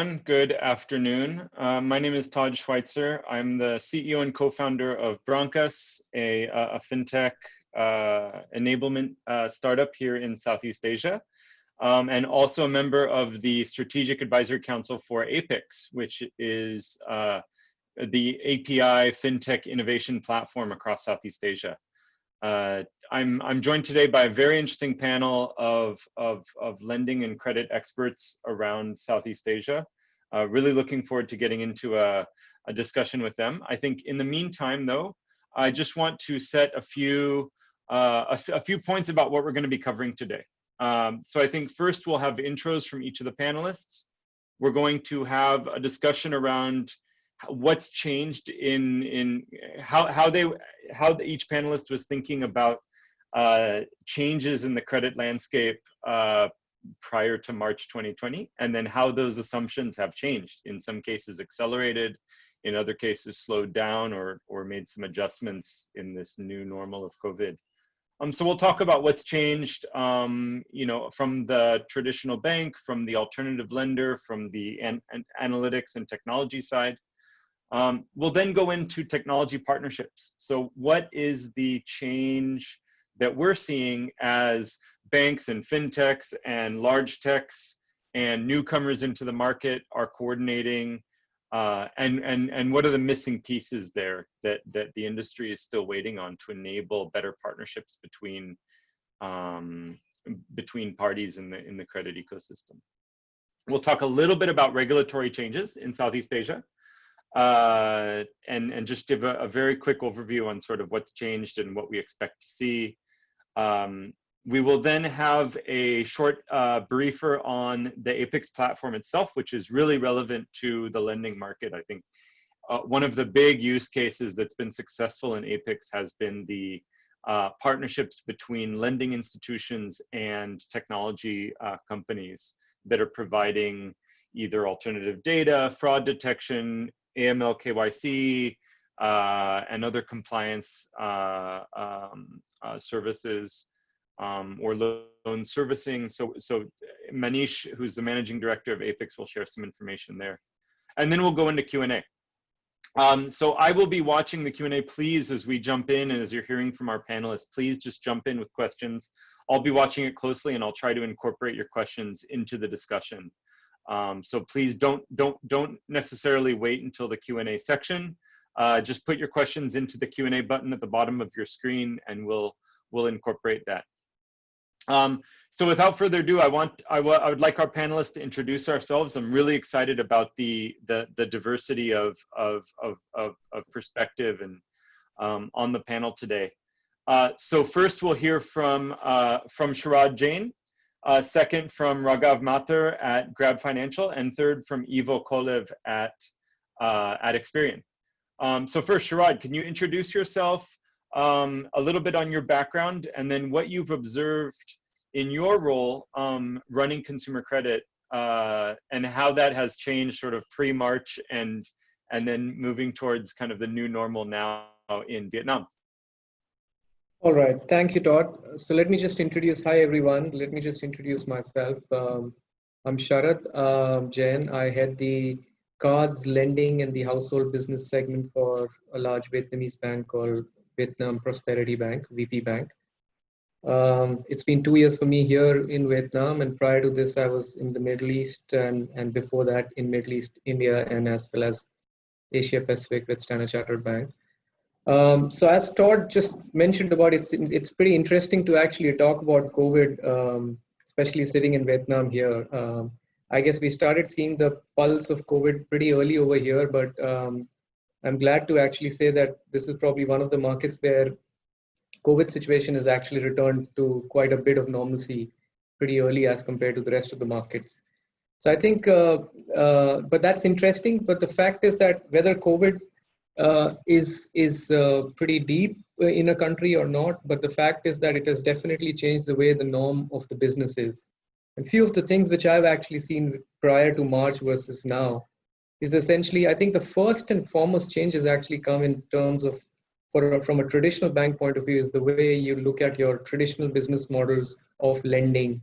Good afternoon. My name is Todd Schweitzer. I'm the CEO and co-founder of Broncos, a fintech enablement startup here in Southeast Asia, and also a member of the Strategic Advisory Council for APIX, which is the API fintech innovation platform across Southeast Asia. I'm joined today by a very interesting panel of lending and credit experts around Southeast Asia. Really looking forward to getting into a discussion with them. I think in the meantime, though, I just want to set a few points about what we're going to be covering today. So I think first we'll have intros from each of the panelists. We're going to have a discussion around what's changed in how each panelist was thinking about changes in the credit landscape prior to March 2020, and then how those assumptions have changed. In some cases accelerated, in other cases slowed down or made some adjustments in this new normal of COVID. So we'll talk about what's changed, you know, from the traditional bank, from the alternative lender, from the analytics and technology side. We'll then go into technology partnerships. So what is the change that we're seeing as banks and fintechs and large techs and newcomers into the market are coordinating, and what are the missing pieces there that the industry is still waiting on to enable better partnerships between parties in the credit ecosystem. We'll talk a little bit about regulatory changes in Southeast Asia. And just give a very quick overview on sort of what's changed and what we expect to see. We will then have a short briefer on the APIX platform itself, which is really relevant to the lending market. I think one of the big use cases that's been successful in APIX has been the partnerships between lending institutions and technology companies that are providing either alternative data, fraud detection, AML, KYC, and other compliance services, or loan servicing. So Manish, who's the managing director of APIX, will share some information there. And then we'll go into Q&A. So I will be watching the Q&A. Please, as we jump in and as you're hearing from our panelists, please just jump in with questions. I'll be watching it closely and I'll try to incorporate your questions into the discussion. So please don't necessarily wait until the Q&A section. Just put your questions into the Q&A button at the bottom of your screen and we'll incorporate that. So without further ado, I would like our panelists to introduce ourselves. I'm really excited about the diversity of perspective and on the panel today. So first we'll hear from Sharad, Jain. Second from Raghav, Mathur at Grab Financial, and third from Ivaylo, Kolev at Experian. So first, Sharad, can you introduce yourself, a little bit on your background, and then what you've observed in your role running consumer credit, and how that has changed sort of pre-March and then moving towards kind of the new normal now in Vietnam. All right, thank you, Todd. So let me just introduce, hi everyone. Let me just introduce myself. I'm Sharad, Jain. I head the cards, lending, and the household business segment for a large Vietnamese bank called Vietnam Prosperity Bank, VP Bank. It's been 2 years for me here in Vietnam, and prior to this, I was in the Middle East, and before that in Middle East, India, and as well as Asia Pacific with Standard Chartered Bank. So as Todd just mentioned about it, it's pretty interesting to actually talk about COVID, especially sitting in Vietnam here. I guess we started seeing the pulse of COVID pretty early over here, but I'm glad to actually say that this is probably one of the markets where COVID situation has actually returned to quite a bit of normalcy pretty early as compared to the rest of the markets. So I think, but that's interesting. But the fact is that whether COVID is pretty deep in a country or not, but the fact is that it has definitely changed the way the norm of the business is. And few of the things which I've actually seen prior to March versus now is essentially, I think the first and foremost change has actually come in terms of, from a traditional bank point of view, is the way you look at your traditional business models of lending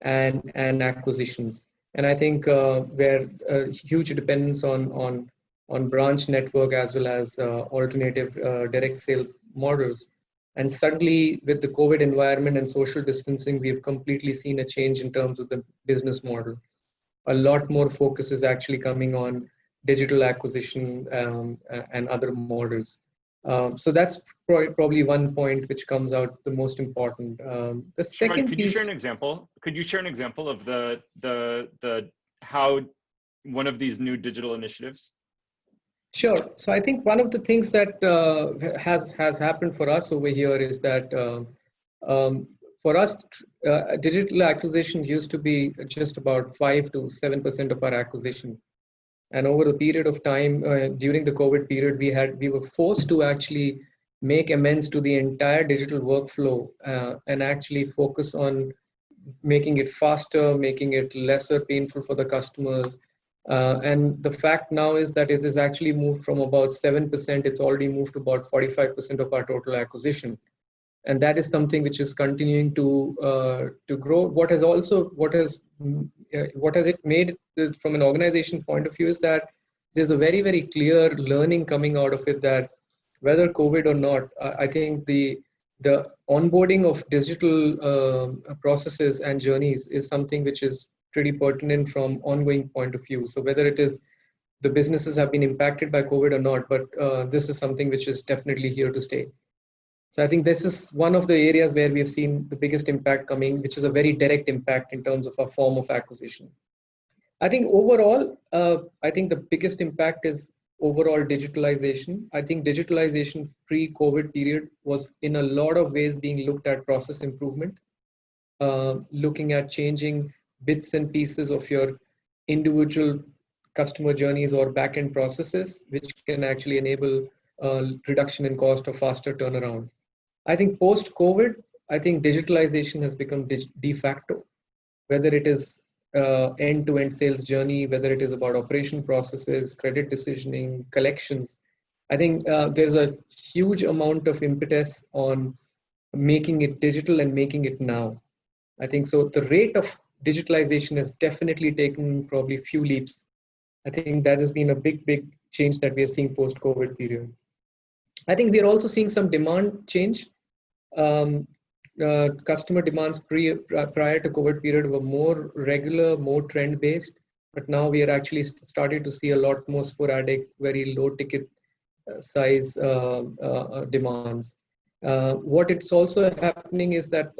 and acquisitions. And I think where huge dependence on branch network as well as alternative direct sales models. And suddenly with the COVID environment and social distancing, we've completely seen a change in terms of the business model. A lot more focus is actually coming on digital acquisition and other models. So that's probably one point which comes out the most important. The second Sharad, piece. Share an example? Could you share an example of the how one of these new digital initiatives? Sure. So I think one of the things that has happened for us over here is that for us, digital acquisition used to be just about 5 to 7% of our acquisition. And over the period of time during the COVID period, we were forced to actually make amends to the entire digital workflow and actually focus on making it faster, making it lesser painful for the customers. And the fact now is that it has actually moved from about 7%, it's already moved to about 45% of our total acquisition. And that is something which is continuing to grow. What has it made from an organization point of view is that there's a very, very clear learning coming out of it that whether COVID or not, I think the onboarding of digital processes and journeys is something which is pretty pertinent from ongoing point of view. So whether it is the businesses have been impacted by COVID or not, but this is something which is definitely here to stay. So I think this is one of the areas where we have seen the biggest impact coming, which is a very direct impact in terms of a form of acquisition. I think overall, I think the biggest impact is overall digitalization. I think digitalization pre-COVID period was in a lot of ways being looked at process improvement, looking at changing bits and pieces of your individual customer journeys or back-end processes, which can actually enable reduction in cost or faster turnaround. I think post-COVID, I think digitalization has become de facto, whether it is end-to-end sales journey, whether it is about operation processes, credit decisioning, collections. I think there's a huge amount of impetus on making it digital and making it now. I think so the rate of digitalization has definitely taken probably a few leaps. I think that has been a big change that we are seeing post-COVID period. I think we are also seeing some demand change. Customer demands prior to COVID period were more regular, more trend-based, but now we are actually starting to see a lot more sporadic, very low ticket size demands. What it's also happening is that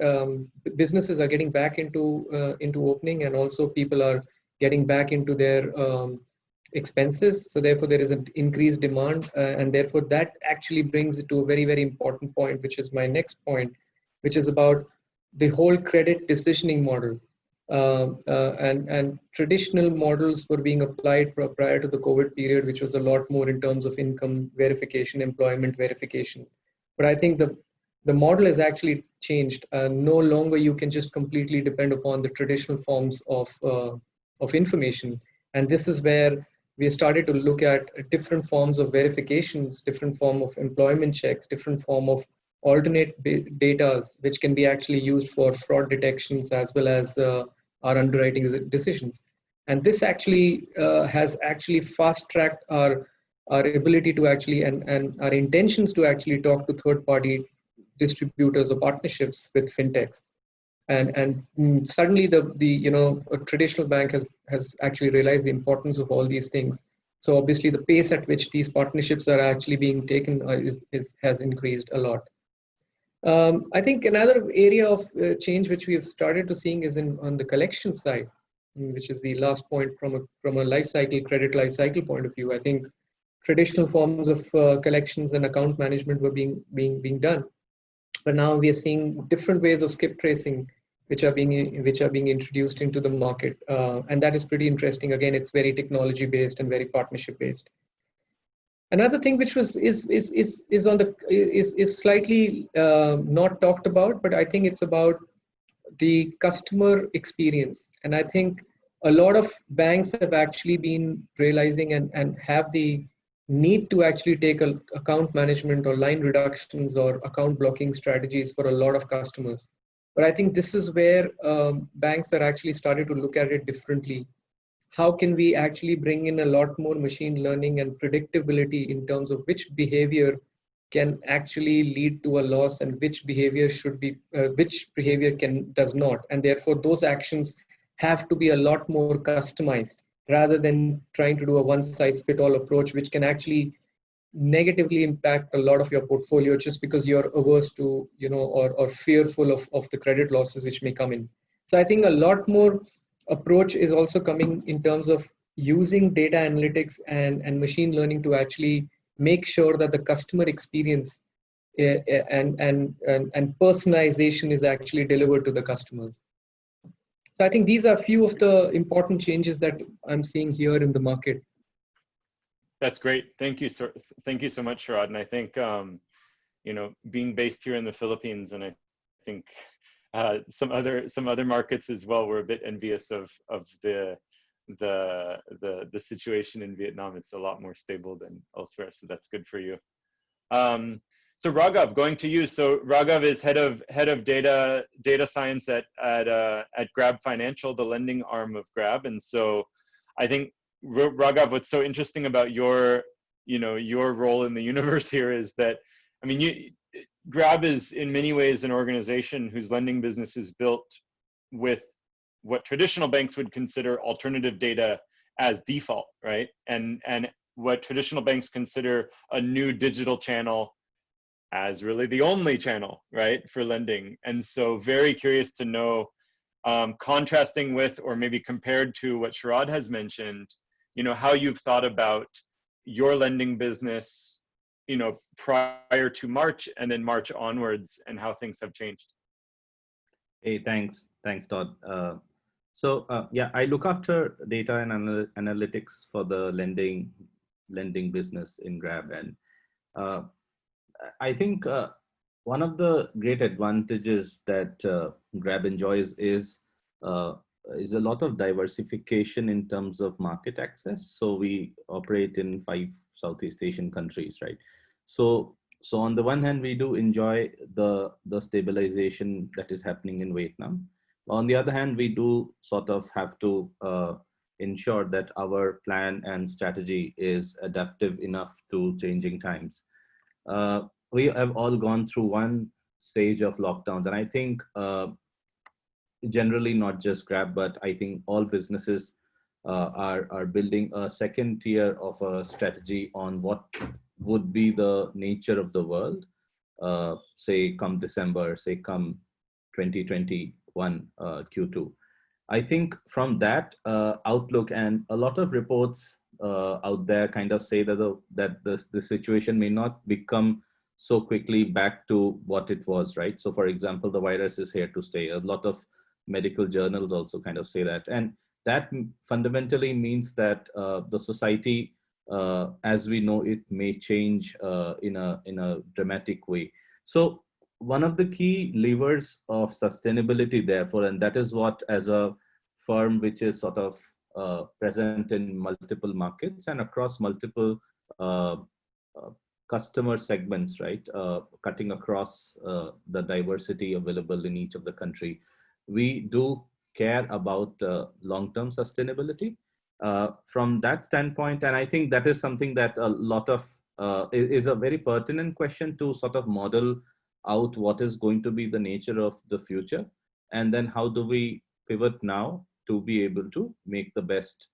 businesses are getting back into opening, and also people are getting back into their expenses. So therefore there is an increased demand, and therefore that actually brings it to a very important point, which is my next point, which is about the whole credit decisioning model. And traditional models were being applied prior to the COVID period, which was a lot more in terms of income verification, employment verification. But I think the model has actually changed. No longer you can just completely depend upon the traditional forms of information. And this is where we started to look at different forms of verifications, different form of employment checks, different form of alternate data, which can be actually used for fraud detections as well as our underwriting decisions. And this actually has actually fast-tracked our ability to actually and our intentions to actually talk to third-party distributors or partnerships with fintechs. And suddenly a traditional bank has actually realized the importance of all these things. So obviously the pace at which these partnerships are actually being taken has increased a lot. I think another area of change which we have started to seeing is on the collection side, which is the last point from a credit life cycle point of view. I think traditional forms of collections and account management were being done, but now we are seeing different ways of skip tracing which are being introduced into the market, and that is pretty interesting. Again, it's very technology based and very partnership based. Another thing which is slightly not talked about, but I think it's about the customer experience. And I think a lot of banks have actually been realizing and have the need to actually take account management or line reductions or account blocking strategies for a lot of customers. But I think this is where banks are actually starting to look at it differently. how can we actually bring in a lot more machine learning and predictability in terms of which behavior can actually lead to a loss and which behavior should be, which behavior does not. And therefore those actions have to be a lot more customized rather than trying to do a one size fit all approach, which can actually negatively impact a lot of your portfolio just because you're averse to, or fearful of the credit losses which may come in. So I think a lot more approach is also coming in terms of using data analytics and machine learning to actually make sure that the customer experience and personalization is actually delivered to the customers. So I think these are a few of the important changes that I'm seeing here in the market. That's great. Thank you, sir. Thank you so much, Sharad. And I think, being based here in the Philippines, and I think some other markets as well, we're a bit envious of the situation in Vietnam. It's a lot more stable than elsewhere, so that's good for you. So Raghav, going to you. So Raghav is head of data science at Grab Financial, the lending arm of Grab. And so I think, Raghav, what's so interesting about your role in the universe here is that, I mean, Grab is in many ways an organization whose lending business is built with what traditional banks would consider alternative data as default, right? And what traditional banks consider a new digital channel as really the only channel, right, for lending. And so very curious to know, contrasting with, or maybe compared to what Sharad has mentioned, how you've thought about your lending business, prior to March and then March onwards, and how things have changed. Hey, thanks, Todd. Yeah, I look after data and analytics for the lending business in Grab, and I think one of the great advantages that Grab enjoys is a lot of diversification in terms of market access. So we operate in 5 Southeast Asian countries, right? So on the one hand, we do enjoy the stabilization that is happening in Vietnam. On the other hand, we do sort of have to ensure that our plan and strategy is adaptive enough to changing times. We have all gone through one stage of lockdowns, and I think generally not just Grab, but I think all businesses are building a second tier of a strategy on what would be the nature of the world, say come December, say come 2021 Q2. I think from that outlook, and a lot of reports out there kind of say that the situation may not become so quickly back to what it was, right? So for example, the virus is here to stay. A lot of medical journals also kind of say that. And that fundamentally means that the society, as we know it, may change in a dramatic way. So one of the key levers of sustainability, therefore, and that is what, as a firm which is sort of present in multiple markets and across multiple customer segments, right? Cutting across the diversity available in each of the country, we do care about long-term sustainability from that standpoint. And I think that is something that a lot of is a very pertinent question to sort of model out what is going to be the nature of the future, and then how do we pivot now to be able to make the best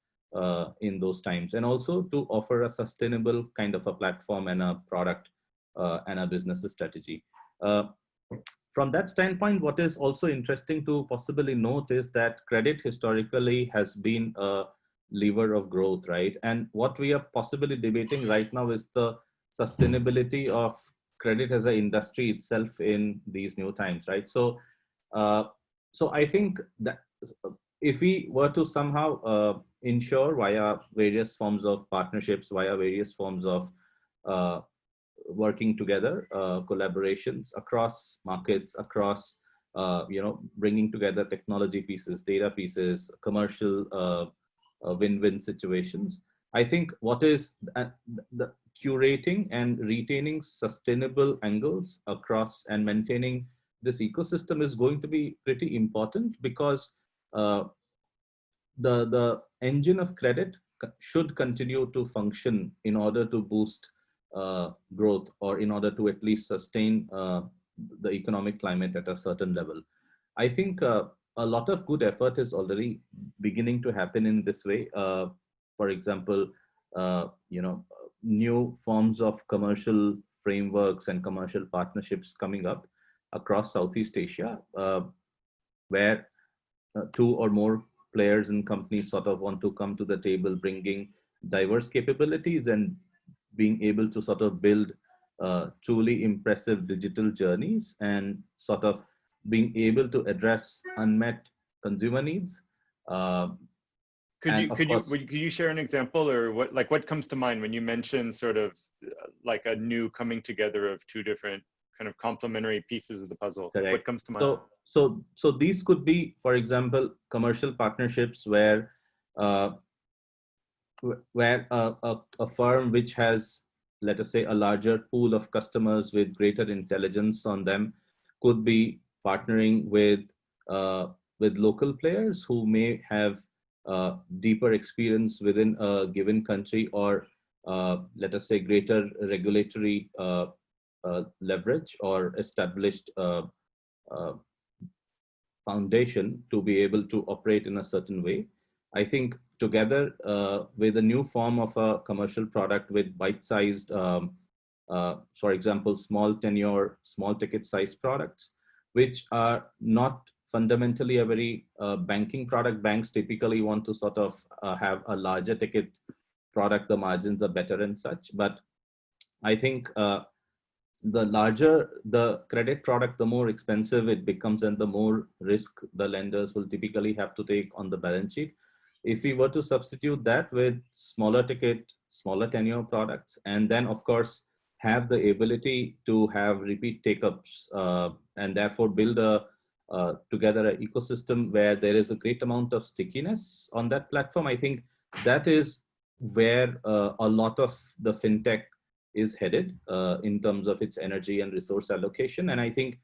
in those times, and also to offer a sustainable kind of a platform and a product and a business strategy. From that standpoint, what is also interesting to possibly note is that credit historically has been a lever of growth, right? And what we are possibly debating right now is the sustainability of credit as an industry itself in these new times, right? So, so I think that if we were to somehow ensure via various forms of partnerships, via various forms of working together, collaborations across markets, across, bringing together technology pieces, data pieces, commercial win-win situations. I think what is the curating and retaining sustainable angles across and maintaining this ecosystem is going to be pretty important, because the engine of credit should continue to function in order to boost growth, or in order to at least sustain the economic climate at a certain level. I think a lot of good effort is already beginning to happen in this way. For example, new forms of commercial frameworks and commercial partnerships coming up across Southeast Asia, where two or more players and companies sort of want to come to the table, bringing diverse capabilities and being able to sort of build truly impressive digital journeys, and sort of being able to address unmet consumer needs. Could you share an example, or what comes to mind when you mention sort of like a new coming together of two different kind of complementary pieces of the puzzle? Correct. What comes to mind? So these could be, for example, commercial partnerships where a firm which has, let us say, a larger pool of customers with greater intelligence on them could be partnering with local players who may have deeper experience within a given country, or let us say greater regulatory leverage or established foundation to be able to operate in a certain way. I think together with a new form of a commercial product with bite-sized, for example, small tenure, small ticket size products, which are not fundamentally a very banking product. Banks typically want to sort of have a larger ticket product, the margins are better and such. But I think the larger the credit product, the more expensive it becomes, and the more risk the lenders will typically have to take on the balance sheet. If we were to substitute that with smaller ticket, smaller tenure products, and then of course have the ability to have repeat take-ups, and therefore build together an ecosystem where there is a great amount of stickiness on that platform, I think that is where a lot of the fintech is headed in terms of its energy and resource allocation. And I think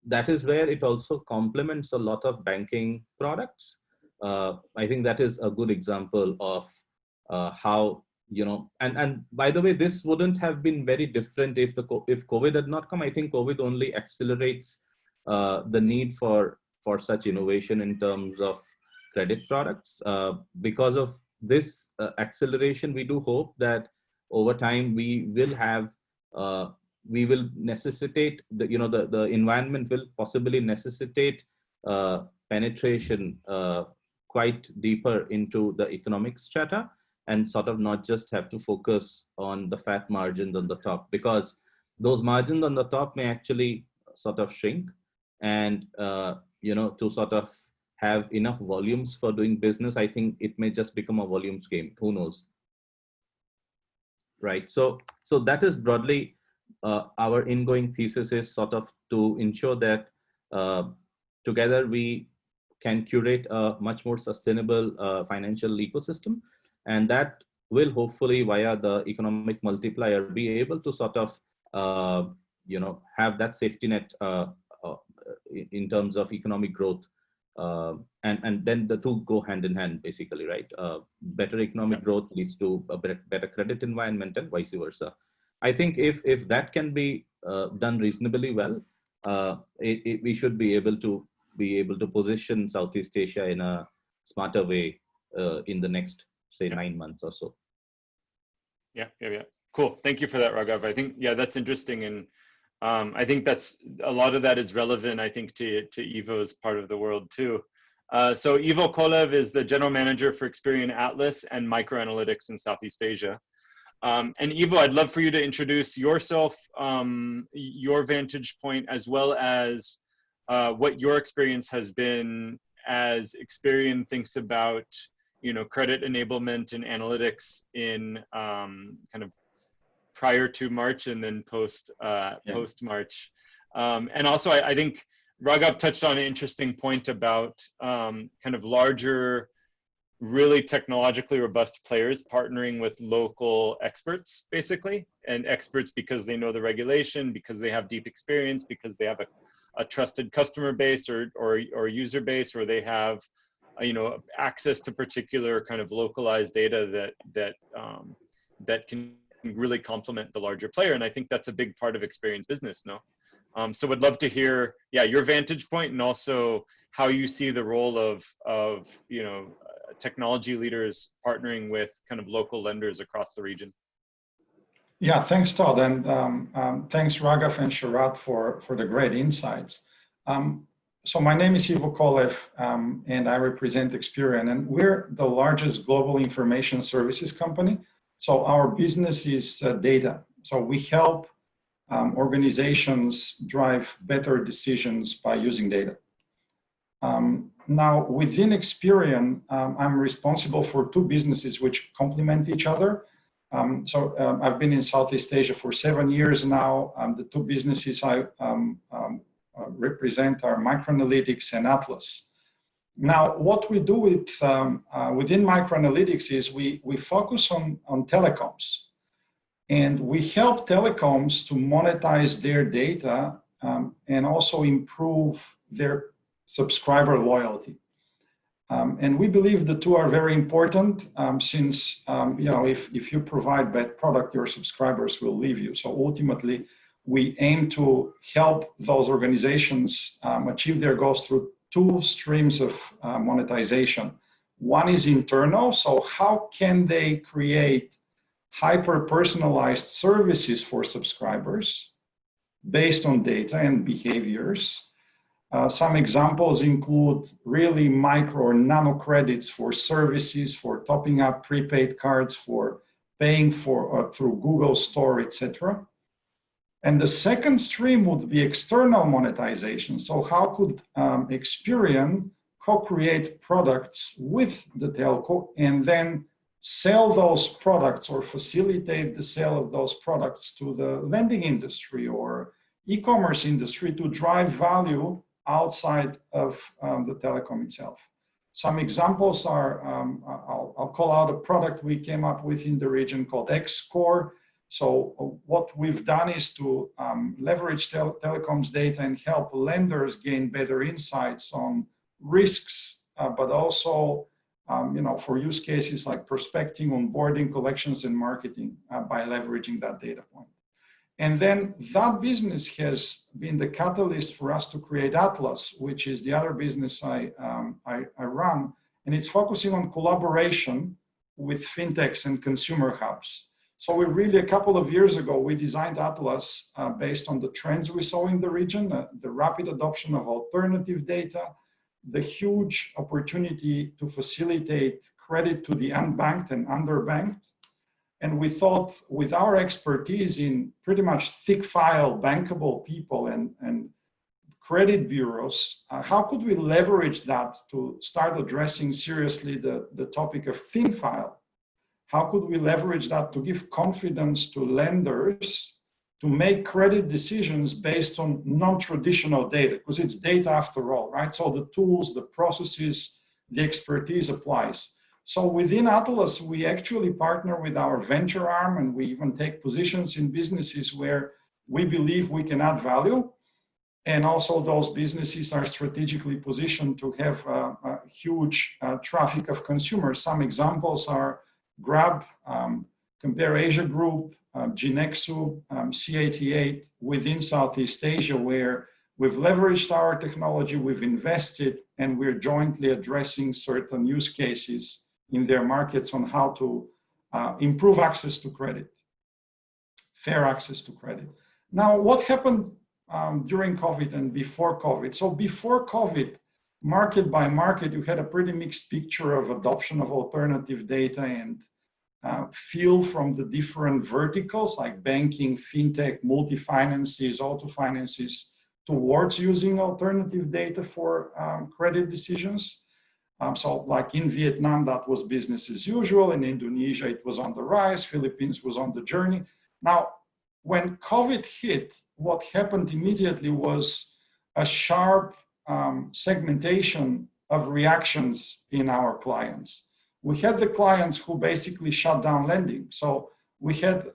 that is where it also complements a lot of banking products. I think that is a good example of how, and by the way, this wouldn't have been very different if COVID had not come. I think COVID only accelerates the need for such innovation in terms of credit products. Because of this acceleration, we do hope that over time we will necessitate the environment will possibly necessitate penetration quite deeper into the economic strata, and sort of not just have to focus on the fat margins on the top, because those margins on the top may actually sort of shrink, and to sort of have enough volumes for doing business, I think it may just become a volumes game. Who knows? Right. So that is broadly our ingoing thesis, is sort of to ensure that together we can curate a much more sustainable financial ecosystem, and that will hopefully, via the economic multiplier, be able to sort of have that safety net in terms of economic growth, and then the two go hand in hand, basically, right? Better economic growth leads to a better credit environment, and vice versa. I think if that can be done reasonably well, we should be able to position Southeast Asia in a smarter way in the next, say, 9 months or so. Yeah. Cool. Thank you for that, Raghav. I think, that's interesting. And I think that's a lot of that is relevant, I think, to Ivo's part of the world too. So Ivo Kolev is the general manager for Experian Atlas and MicroAnalytics in Southeast Asia. And Ivo, I'd love for you to introduce yourself, your vantage point, as well as what your experience has been as Experian thinks about, credit enablement and analytics in kind of prior to March and then post March. And also, I think Raghav touched on an interesting point about kind of larger, really technologically robust players partnering with local experts, basically, and experts because they know the regulation, because they have deep experience, because they have a trusted customer base or user base, or they have access to particular kind of localized data that can really complement the larger player. And I think that's a big part of Experian's business, no? So would love to hear, your vantage point, and also how you see the role of technology leaders partnering with kind of local lenders across the region. Yeah, thanks, Todd, and thanks, Raghav and Sharad, for the great insights. So my name is Kolev, and I represent Experian, and we're the largest global information services company. So our business is data. So we help organizations drive better decisions by using data. Now, within Experian, I'm responsible for two businesses which complement each other. I've been in Southeast Asia for 7 years now. The two businesses I represent are MicroAnalytics and Atlas. Now, what we do within MicroAnalytics is we focus on telecoms. And we help telecoms to monetize their data and also improve their subscriber loyalty. And we believe the two are very important since, if you provide bad product, your subscribers will leave you. So ultimately, we aim to help those organizations achieve their goals through two streams of monetization. One is internal, so how can they create hyper-personalized services for subscribers based on data and behaviors. Some examples include really micro or nano credits for services, for topping up prepaid cards, for paying for through Google Store, etc. And the second stream would be external monetization. So how could Experian co-create products with the telco and then sell those products or facilitate the sale of those products to the lending industry or e-commerce industry to drive value outside of the telecom itself. Some examples are, I'll call out a product we came up with in the region called X-Score. So what we've done is to leverage telecoms data and help lenders gain better insights on risks, but also for use cases like prospecting, onboarding, collections, and marketing by leveraging that data point. And then that business has been the catalyst for us to create Atlas, which is the other business I run. And it's focusing on collaboration with fintechs and consumer hubs. So we really, a couple of years ago, we designed Atlas based on the trends we saw in the region, the rapid adoption of alternative data, the huge opportunity to facilitate credit to the unbanked and underbanked. And we thought with our expertise in pretty much thick file bankable people and credit bureaus, how could we leverage that to start addressing seriously the topic of thin file? How could we leverage that to give confidence to lenders to make credit decisions based on non-traditional data? Because it's data after all, right? So the tools, the processes, the expertise applies. So within Atlas, we actually partner with our venture arm, and we even take positions in businesses where we believe we can add value. And also those businesses are strategically positioned to have a huge traffic of consumers. Some examples are Grab, Compare Asia Group, Ginexu, C88 within Southeast Asia, where we've leveraged our technology, we've invested, and we're jointly addressing certain use cases in their markets on how to improve access to credit, fair access to credit. Now, what happened during COVID and before COVID? So before COVID, market by market, you had a pretty mixed picture of adoption of alternative data and feel from the different verticals like banking, fintech, multi-finances, auto finances towards using alternative data for credit decisions. So like in Vietnam, that was business as usual. In Indonesia, it was on the rise. Philippines was on the journey. Now, when COVID hit, what happened immediately was a sharp segmentation of reactions in our clients. We had the clients who basically shut down lending. So we had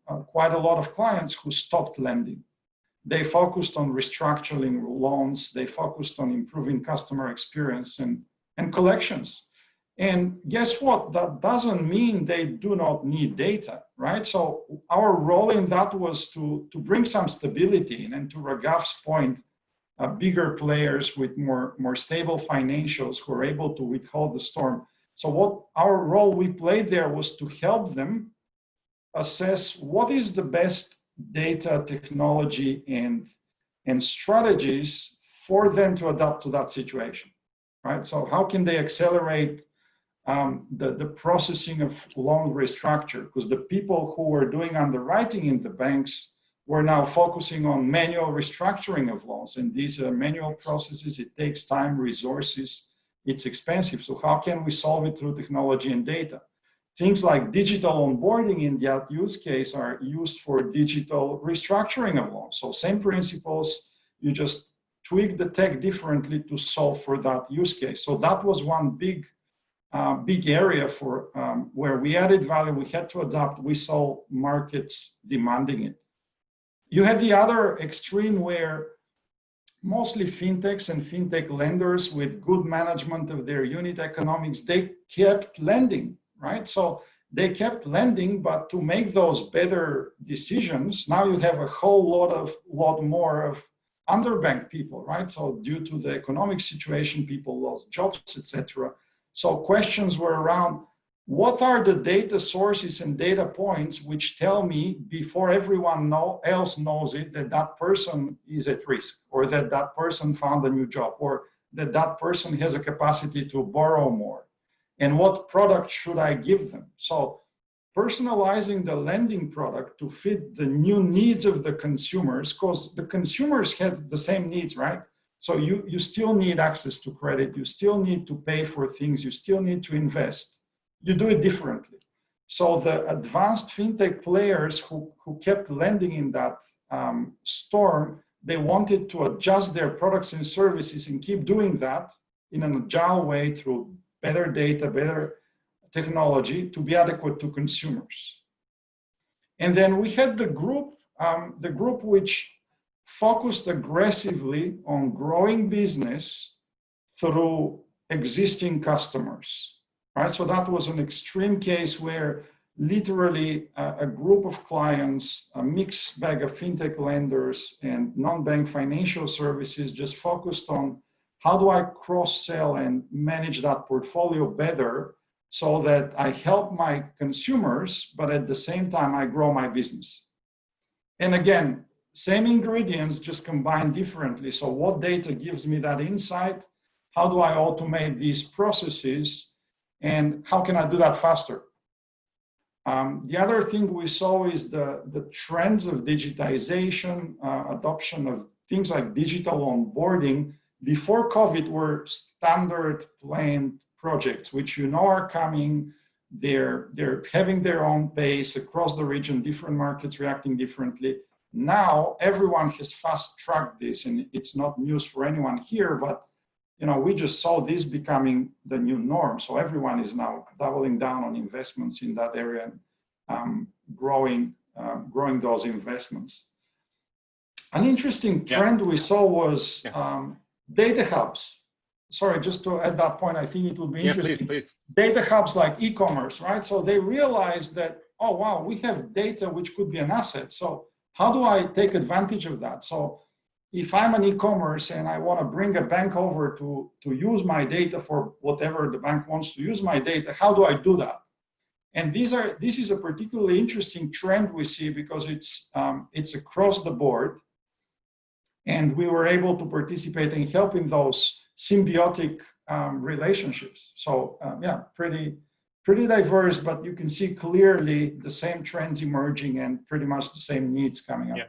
quite a lot of clients who stopped lending. They focused on restructuring loans. They focused on improving customer experience and and collections. And guess what? That doesn't mean they do not need data, right? So our role in that was to bring some stability in, and to Raghav's point, bigger players with more stable financials who are able to withhold the storm. So what our role we played there was to help them assess what is the best data technology and strategies for them to adapt to that situation, right? So how can they accelerate the processing of loan restructure? Because the people who were doing underwriting in the banks were now focusing on manual restructuring of loans. And these are manual processes. It takes time, resources, it's expensive. So how can we solve it through technology and data? Things like digital onboarding in that use case are used for digital restructuring of loans. So same principles, you just tweak the tech differently to solve for that use case. So that was one big area for where we added value. We had to adapt. We saw markets demanding it. You had the other extreme where mostly fintechs and fintech lenders with good management of their unit economics, they kept lending, right? So they kept lending, but to make those better decisions, now you have a whole lot more of underbanked people, right? So due to the economic situation, people lost jobs, etc. So questions were around, what are the data sources and data points which tell me before everyone else knows it that that person is at risk, or that that person found a new job, or that that person has a capacity to borrow more? And what product should I give them? So personalizing the lending product to fit the new needs of the consumers, because the consumers had the same needs, right? So you still need access to credit, you still need to pay for things, you still need to invest. You do it differently. So the advanced fintech players who kept lending in that storm, they wanted to adjust their products and services and keep doing that in an agile way through better data, better technology to be adequate to consumers. And then we had the group which focused aggressively on growing business through existing customers. Right? So that was an extreme case where literally a group of clients, a mixed bag of fintech lenders and non-bank financial services just focused on how do I cross-sell and manage that portfolio better so that I help my consumers, but at the same time I grow my business. And again, same ingredients, just combined differently. So what data gives me that insight? How do I automate these processes? And how can I do that faster? The other thing we saw is the trends of digitization, adoption of things like digital onboarding. Before COVID were standard planned projects, which you know are coming. They're having their own pace across the region, different markets reacting differently. Now everyone has fast-tracked this, and it's not news for anyone here, but we just saw this becoming the new norm. So everyone is now doubling down on investments in that area and growing those investments. An interesting trend we saw was data hubs. Sorry, just to add that point, I think it would be interesting. Please. Data hubs like e-commerce, right? So they realized that, oh, wow, we have data which could be an asset. So how do I take advantage of that? So if I'm an e-commerce and I want to bring a bank over to use my data for whatever the bank wants to use my data, how do I do that? And this is a particularly interesting trend we see because it's across the board. And we were able to participate in helping those symbiotic relationships. So pretty diverse, but you can see clearly the same trends emerging and pretty much the same needs coming up. Yeah.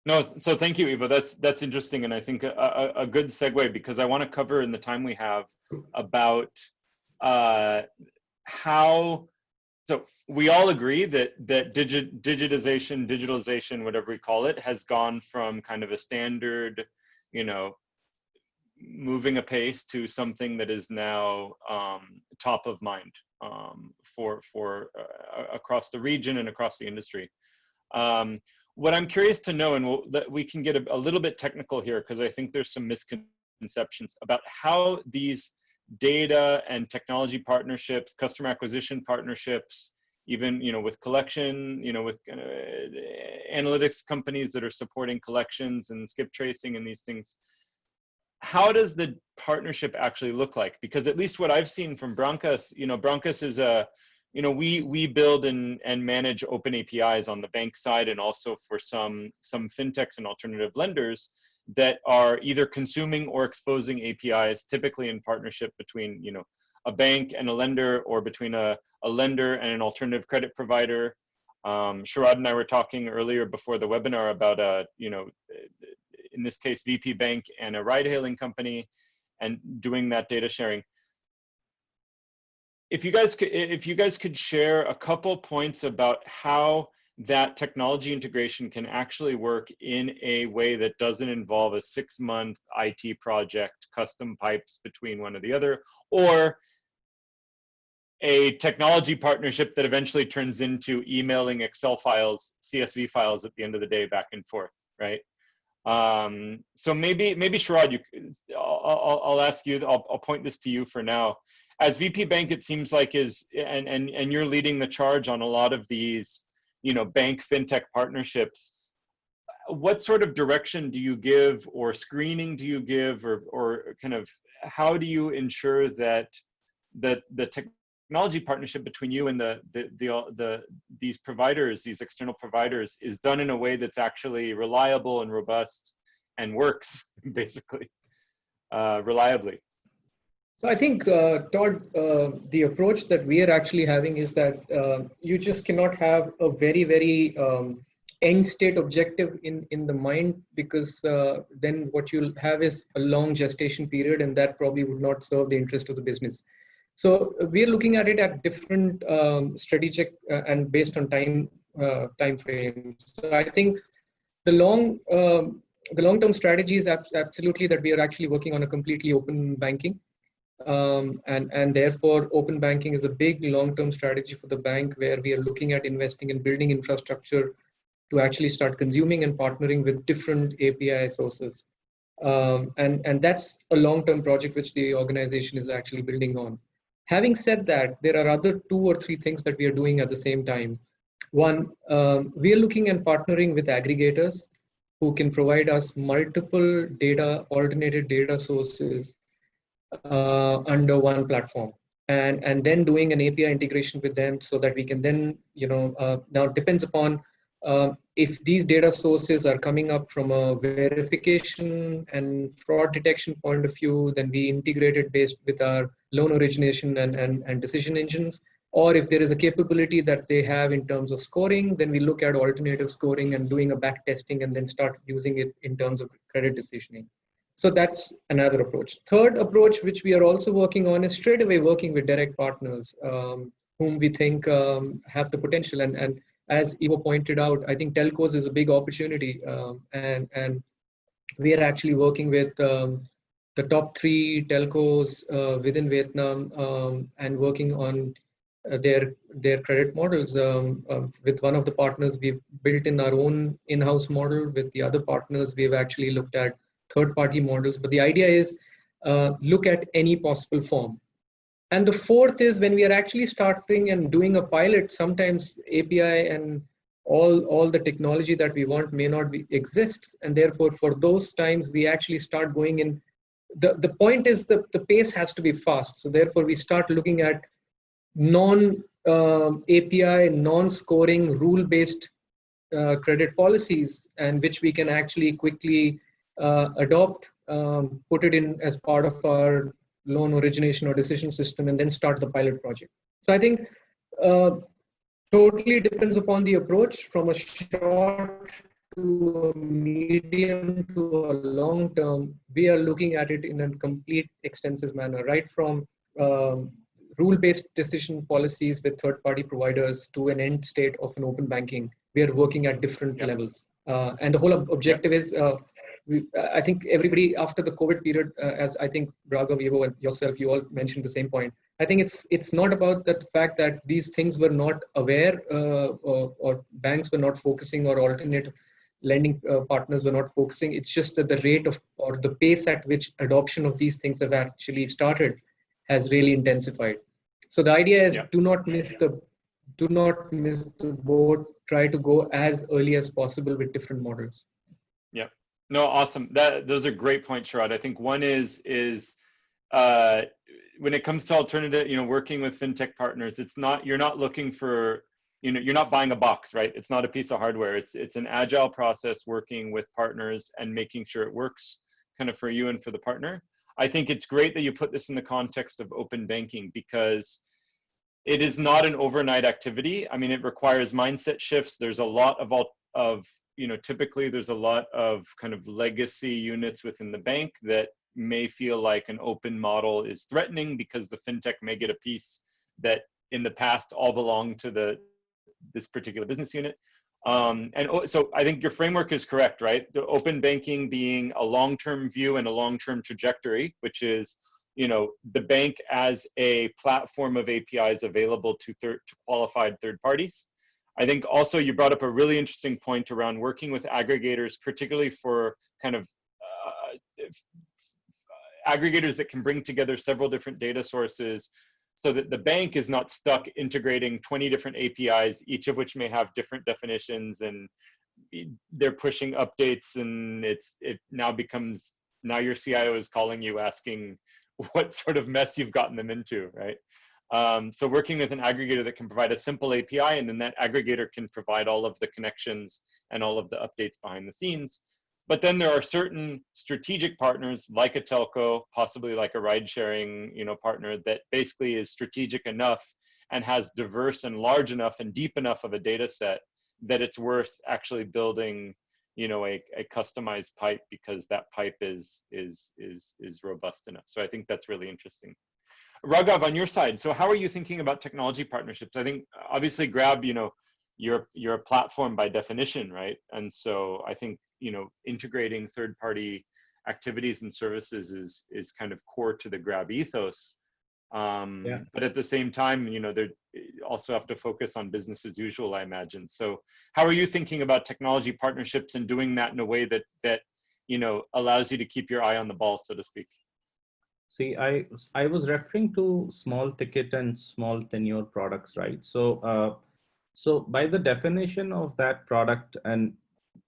No, so thank you, Ivo. That's interesting, and I think a good segue, because I want to cover in the time we have about how. So we all agree that digitalization, whatever we call it, has gone from kind of a standard, moving apace to something that is now top of mind for across the region and across the industry. What I'm curious to know, and we can get a little bit technical here, because I think there's some misconceptions about how these data and technology partnerships, customer acquisition partnerships, even, with collection, with analytics companies that are supporting collections and skip tracing and these things. How does the partnership actually look like? Because at least what I've seen from Brancas, Brancas is we build and manage open APIs on the bank side, and also for some fintechs and alternative lenders that are either consuming or exposing APIs, typically in partnership between, a bank and a lender, or between a lender and an alternative credit provider. Sharad and I were talking earlier before the webinar about, in this case, VP Bank and a ride-hailing company, and doing that data sharing. If you guys could share a couple points about how that technology integration can actually work in a way that doesn't involve a 6-month IT project, custom pipes between one or the other, or a technology partnership that eventually turns into emailing Excel files, CSV files at the end of the day, back and forth, right? So maybe Sharad, I'll ask you. I'll point this to you for now. As VP Bank, it seems like and you're leading the charge on a lot of these, bank fintech partnerships. What sort of direction do you give, or screening do you give, or kind of how do you ensure that the technology partnership between you and these providers, these external providers, is done in a way that's actually reliable and robust and works basically reliably? So I think, Todd, the approach that we are actually having is that you just cannot have a very, very end state objective in the mind, because then what you'll have is a long gestation period, and that probably would not serve the interest of the business. So we're looking at it at different strategic and based on time frames. So I think the long-term strategy is absolutely that we are actually working on a completely open banking. And therefore, open banking is a big long-term strategy for the bank, where we are looking at investing in building infrastructure to actually start consuming and partnering with different API sources. And that's a long-term project which the organization is actually building on. Having said that, there are other 2 or 3 things that we are doing at the same time. One, we are looking and partnering with aggregators who can provide us multiple alternative data sources under one platform, and then doing an API integration with them, so that we can then, now it depends upon if these data sources are coming up from a verification and fraud detection point of view, then we integrate it based with our loan origination and decision engines. Or if there is a capability that they have in terms of scoring, then we look at alternative scoring and doing a back testing, and then start using it in terms of credit decisioning. So that's another approach. Third approach, which we are also working on, is straight away working with direct partners whom we think have the potential. And as Ivo pointed out, I think telcos is a big opportunity. And we are actually working with the top 3 telcos within Vietnam and working on their credit models. With one of the partners, we've built in our own in-house model. With the other partners, we've actually looked at third-party models. But the idea is look at any possible form. And the fourth is, when we are actually starting and doing a pilot, sometimes API and all the technology that we want may not exist. And therefore, for those times, we actually start going in. The point is the pace has to be fast. So therefore, we start looking at non-API, non-scoring, rule-based credit policies, and which we can actually quickly adopt, put it in as part of our loan origination or decision system, and then start the pilot project. So I think totally depends upon the approach, from a short to a medium to a long term. We are looking at it in a complete extensive manner, right from rule-based decision policies with third-party providers to an end state of an open banking. We are working at different levels. And the whole objective is, I think everybody after the COVID period, as I think Raghav, Ivo, and yourself, you all mentioned the same point. I think it's not about the fact that these things were not aware or banks were not focusing, or alternative lending partners were not focusing. It's just that the rate of, or the pace at which adoption of these things have actually started has really intensified. So the idea is Yeah. do not miss the boat. Try to go as early as possible with different models. Yeah. No, awesome. Those are great points, Sharad. I think one is uh, when it comes to alternative, working with fintech partners, you're not looking for, you're not buying a box, right? It's not a piece of hardware. It's an agile process working with partners and making sure it works kind of for you and for the partner. I think it's great that you put this in the context of open banking, because it is not an overnight activity. I mean, it requires mindset shifts. There's a lot of typically there's a lot of kind of legacy units within the bank that may feel like an open model is threatening, because the fintech may get a piece that in the past all belonged to this particular business unit. So I think your framework is correct, right? The open banking being a long-term view and a long-term trajectory, which is, the bank as a platform of APIs available to qualified third parties. I think also you brought up a really interesting point around working with aggregators, particularly for kind of aggregators that can bring together several different data sources, so that the bank is not stuck integrating 20 different APIs, each of which may have different definitions, and they're pushing updates, and now your CIO is calling you asking what sort of mess you've gotten them into, right? So working with an aggregator that can provide a simple API, and then that aggregator can provide all of the connections and all of the updates behind the scenes. But then there are certain strategic partners like a telco, possibly like a ride sharing, partner that basically is strategic enough and has diverse and large enough and deep enough of a data set that it's worth actually building, a customized pipe, because that pipe is robust enough. So I think that's really interesting. Raghav, on your side, so how are you thinking about technology partnerships? I think obviously Grab, you're a platform by definition, right? And so I think, integrating third-party activities and services is kind of core to the Grab ethos. But at the same time, they also have to focus on business as usual, I imagine. So how are you thinking about technology partnerships and doing that in a way that allows you to keep your eye on the ball, so to speak? See, I was referring to small ticket and small tenure products, right? So so by the definition of that product, and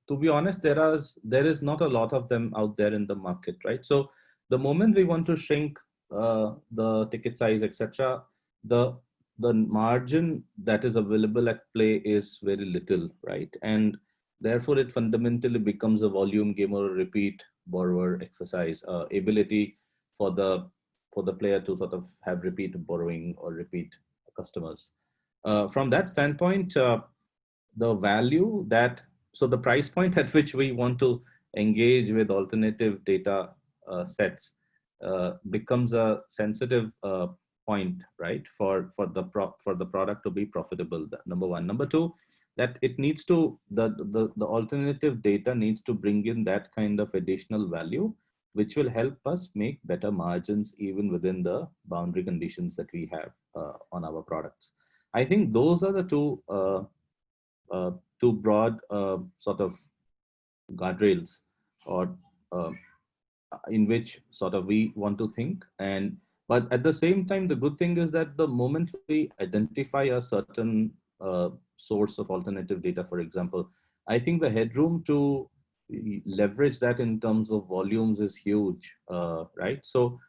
to be honest, there is not a lot of them out there in the market, right? So the moment we want to shrink the ticket size, etc., the margin that is available at play is very little, right? And therefore it fundamentally becomes a volume game or a repeat borrower exercise, ability for the player to sort of have repeat borrowing or repeat customers. From that standpoint, the value that, so the price point at which we want to engage with alternative data sets becomes a sensitive point, right? For the product to be profitable. Number one. Number two, that it needs to, the alternative data needs to bring in that kind of additional value, which will help us make better margins even within the boundary conditions that we have on our products. I think those are the two broad sort of guardrails, or in which sort of we want to think. And but at the same time, the good thing is that the moment we identify a certain source of alternative data, for example, I think the headroom to leverage that in terms of volumes is huge, right? So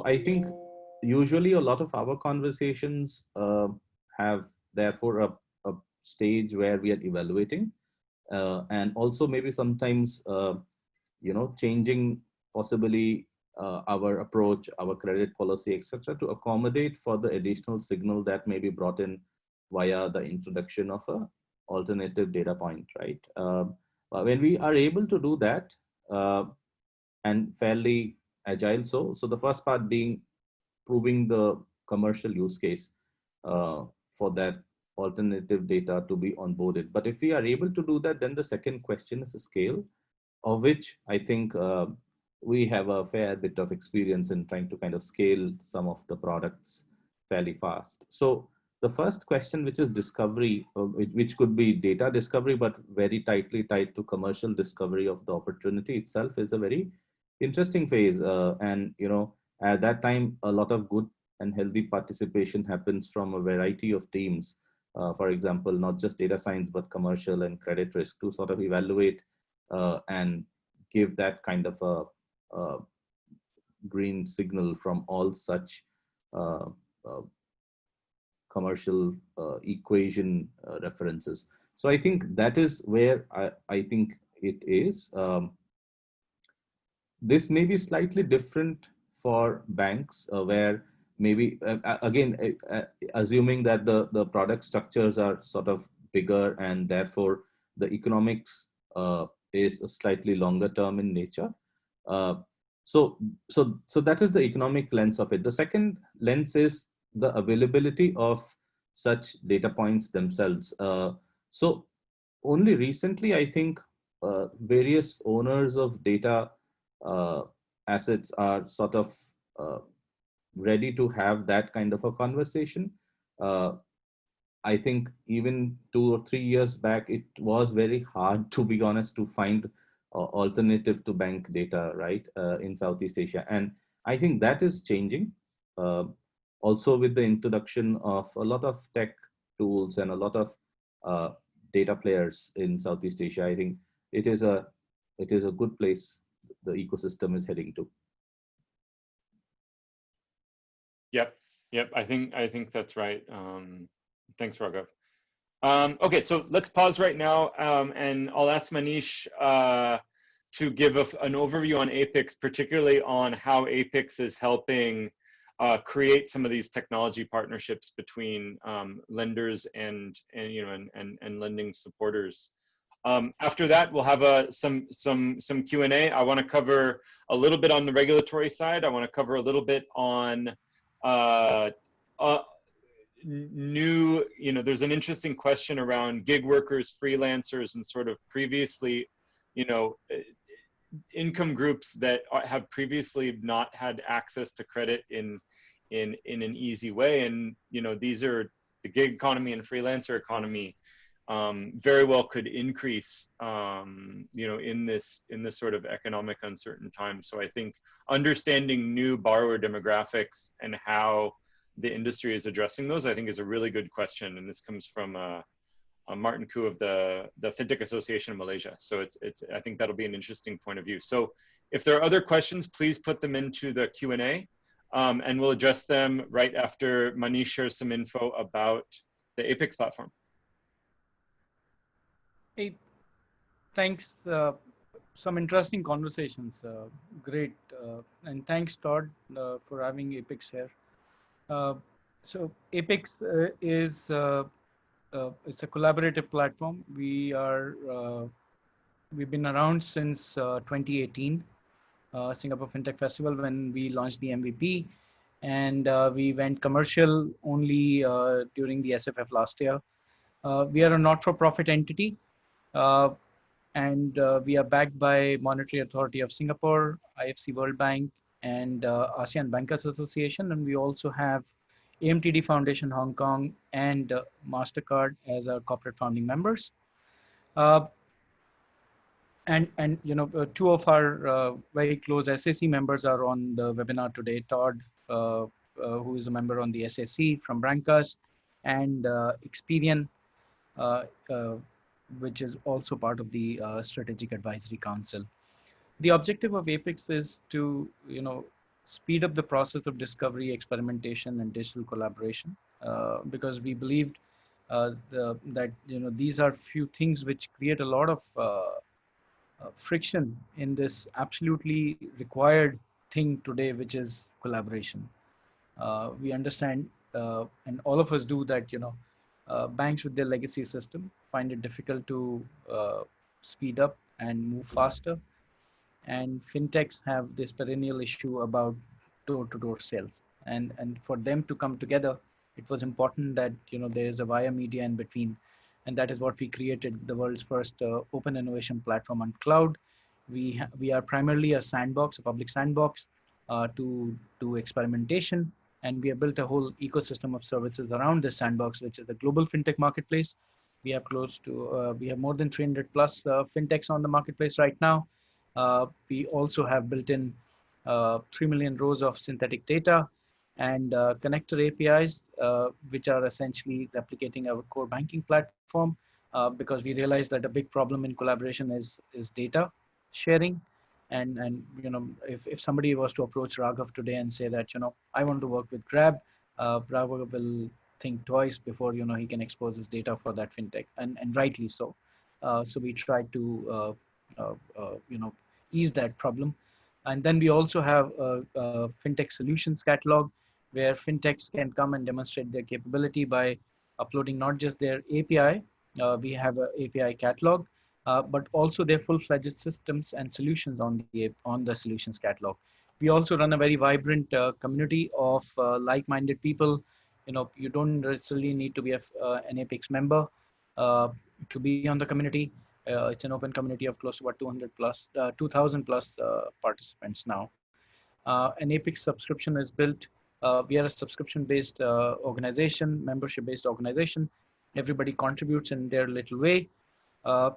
I think usually a lot of our conversations have therefore a stage where we are evaluating, and also maybe sometimes changing possibly our approach, our credit policy, etc., to accommodate for the additional signal that may be brought in via the introduction of a alternative data point, right? When we are able to do that, and fairly agile, so the first part being proving the commercial use case for that alternative data to be onboarded. But if we are able to do that, then the second question is the scale, of which I think we have a fair bit of experience in trying to kind of scale some of the products fairly fast. So the first question, which is discovery, which could be data discovery, but very tightly tied to commercial discovery of the opportunity itself, is a very interesting phase. And at that time, a lot of good and healthy participation happens from a variety of teams. For example, not just data science, but commercial and credit risk, to sort of evaluate and give that kind of a green signal from all such uh, uh, commercial equation references. So I think that is where I think it is. This may be slightly different for banks, where maybe, again, assuming that the product structures are sort of bigger and therefore the economics is a slightly longer term in nature. Uh, so that is the economic lens of it. The second lens is the availability of such data points themselves. So only recently, I think, various owners of data assets are sort of uh, ready to have that kind of a conversation. Uh, I think even 2 or 3 years back, it was very hard, to be honest, to find alternative to bank data, right, in Southeast Asia. And I think that is changing. Uh, Also, with the introduction of a lot of tech tools and a lot of uh, data players in Southeast Asia, I think it is a good place the ecosystem is heading to. Yep, yep. I think that's right. Thanks, Raghav. Okay, so let's pause right now, and I'll ask Manish to give an overview on APIX, particularly on how APIX is helping create some of these technology partnerships between lenders and lending supporters. After that, we'll have some Q&A. I want to cover a little bit on the regulatory side. I want to cover a little bit on there's an interesting question around gig workers, freelancers, and sort of previously, income groups that have previously not had access to credit in an easy way. And, these are the gig economy and freelancer economy very well could increase, in this sort of economic uncertain time. So I think understanding new borrower demographics and how the industry is addressing those, I think, is a really good question. And this comes from Martin Koo of the Fintech Association of Malaysia. So I think that'll be an interesting point of view. So if there are other questions, please put them into the Q&A, and we'll address them right after Manish shares some info about the APIX platform. Hey, thanks. Some interesting conversations. Great. And thanks, Todd, for having APIX here. So APIX is it's a collaborative platform. We've been around since 2018, Singapore Fintech Festival, when we launched the MVP, and we went commercial only during the SFF last year. We are a not-for-profit entity, and we are backed by Monetary Authority of Singapore, IFC World Bank, and ASEAN Bankers Association, and we also have AMTD Foundation Hong Kong and MasterCard as our corporate founding members. And two of our very close SAC members are on the webinar today. Todd, who is a member on the SAC from Brancas, and Experian, which is also part of the Strategic Advisory Council. The objective of APIX is to, speed up the process of discovery, experimentation, and digital collaboration, because we believed that these are few things which create a lot of friction in this absolutely required thing today, which is collaboration. We understand, and all of us do, that banks with their legacy system find it difficult to speed up and move faster. And fintechs have this perennial issue about door-to-door sales, and for them to come together, it was important that there is a via media in between, and that is what we created, the world's first open innovation platform on cloud. We are primarily a sandbox, a public sandbox, to do experimentation, and we have built a whole ecosystem of services around this sandbox, which is a global fintech marketplace. We have we have more than 300 plus fintechs on the marketplace right now. We also have built in 3 million rows of synthetic data, and connector APIs, which are essentially replicating our core banking platform, because we realize that a big problem in collaboration is data sharing. And if somebody was to approach Raghav today and say that I want to work with Grab, Raghav will think twice before he can expose his data for that fintech, and rightly so. So we try to ease that problem. And then we also have a fintech solutions catalog, where fintechs can come and demonstrate their capability by uploading not just their API. We have an API catalog, but also their full-fledged systems and solutions on the solutions catalog. We also run a very vibrant community of like-minded people. You don't necessarily need to be an APIX member to be on the community. It's an open community of close to about 200 plus, 2,000 plus participants now. An APIX subscription is built. We are a subscription-based organization, membership-based organization. Everybody contributes in their little way. Uh,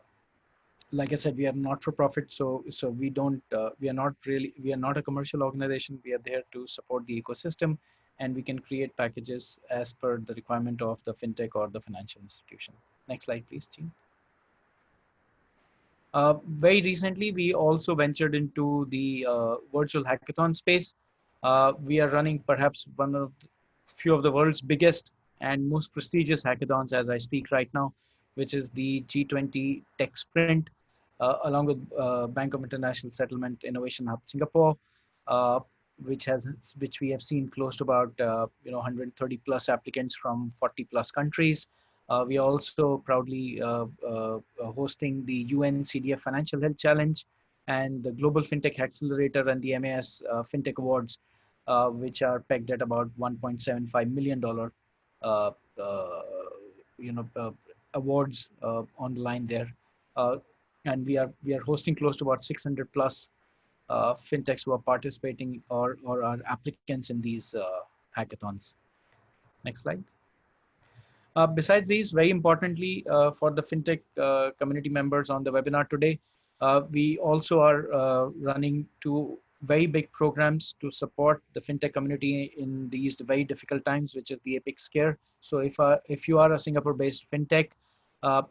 like I said, we are not for profit, so we don't we are not a commercial organization. We are there to support the ecosystem, and we can create packages as per the requirement of the fintech or the financial institution. Next slide, please, Jean. Very recently, we also ventured into the virtual hackathon space. We are running perhaps one of the few of the world's biggest and most prestigious hackathons as I speak right now, which is the G20 Tech Sprint, along with Bank of International Settlement Innovation Hub Singapore, uh, which we have seen close to about 130 plus applicants from 40 plus countries. We are also proudly hosting the UN CDF Financial Health Challenge and the Global FinTech Accelerator and the MAS FinTech Awards, which are pegged at about $1.75 million uh, uh, you know, uh, awards on the line there. And we are hosting close to about 600 plus fintechs who are participating or are applicants in these hackathons. Next slide. Besides these, very importantly, for the fintech community members on the webinar today, we also are running two very big programs to support the fintech community in these very difficult times, which is the APIX Care. So if you are a Singapore-based fintech,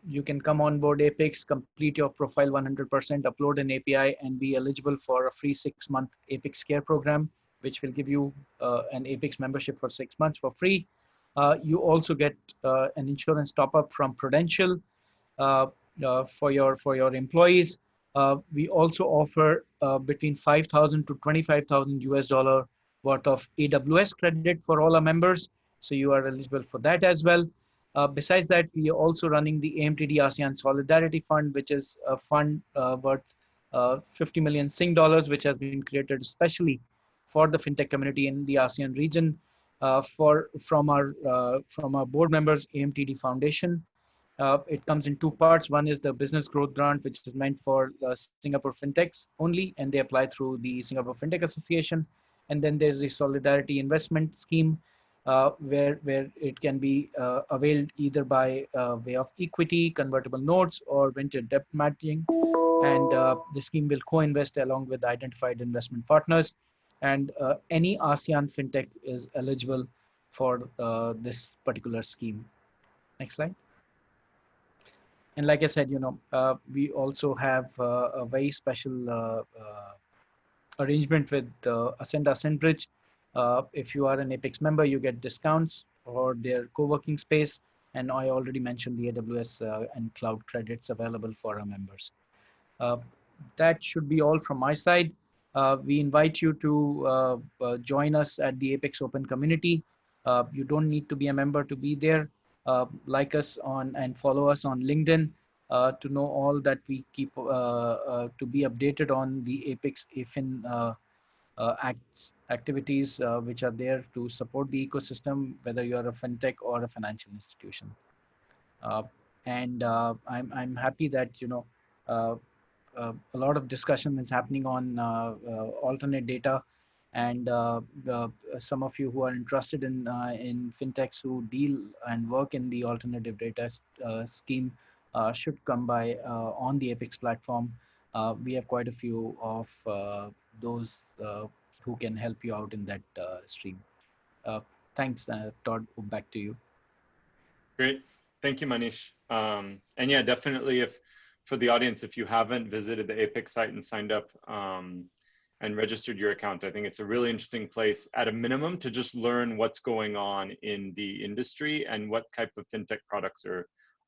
you can come on board APIX, complete your profile 100%, upload an API, and be eligible for a free 6-month APIX Care program, which will give you an APIX membership for 6 months for free. You also get an insurance top-up from Prudential uh, for your employees. We also offer between 5,000 to 25,000 US dollar worth of AWS credit for all our members, so you are eligible for that as well. Besides that, we are also running the AMTD ASEAN Solidarity Fund, which is a fund worth 50 million Sing dollars, which has been created especially for the fintech community in the ASEAN region from our board members, AMTD Foundation. It comes in two parts. One is the business growth grant, which is meant for Singapore fintechs only, and they apply through the Singapore Fintech Association. And then there's the Solidarity Investment Scheme, where it can be availed either by way of equity, convertible notes, or venture debt matching. And the scheme will co-invest along with identified investment partners. And any ASEAN fintech is eligible for this particular scheme. Next slide. And like I said, we also have a very special arrangement with Ascenda Ascendbridge. If you are an APIX member, you get discounts for their co-working space. And I already mentioned the AWS and cloud credits available for our members. That should be all from my side. We invite you to join us at the APIX Open Community. You don't need to be a member to be there. Like us on and follow us on LinkedIn to know all that we keep to be updated on the APIX AFIN activities which are there to support the ecosystem, whether you're a fintech or a financial institution. And I'm happy that uh, a lot of discussion is happening on alternate data, and some of you who are interested in fintechs who deal and work in the alternative data scheme should come by on the APIX platform. We have quite a few of those who can help you out in that stream. Thanks, Todd. Back to you. Great. Thank you, Manish. And yeah, definitely if for the audience, if you haven't visited the APIX site and signed up and registered your account, I think it's a really interesting place at a minimum to just learn what's going on in the industry and what type of fintech products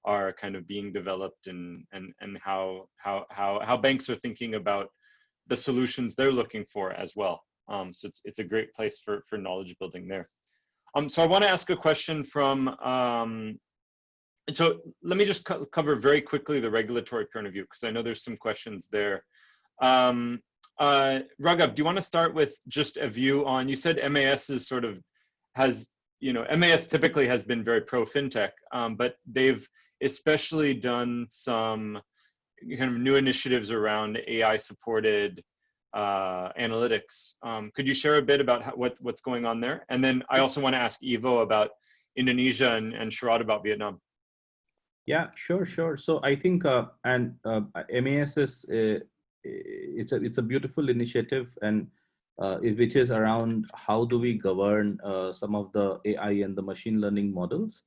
are kind of being developed and how banks are thinking about the solutions they're looking for as well. So it's a great place for knowledge building there. So I want to ask a question from, so let me just cover very quickly the regulatory point of view, because I know there's some questions there. Raghav, do you want to start with just a view on, you said MAS is sort of has, MAS typically has been very pro fintech, but they've especially done some kind of new initiatives around AI supported analytics. Could you share a bit about what's going on there? And then I also want to ask Ivo about Indonesia and Sharad about Vietnam. Yeah, sure. So I think MAS is it's a beautiful initiative, and which is around how do we govern some of the AI and the machine learning models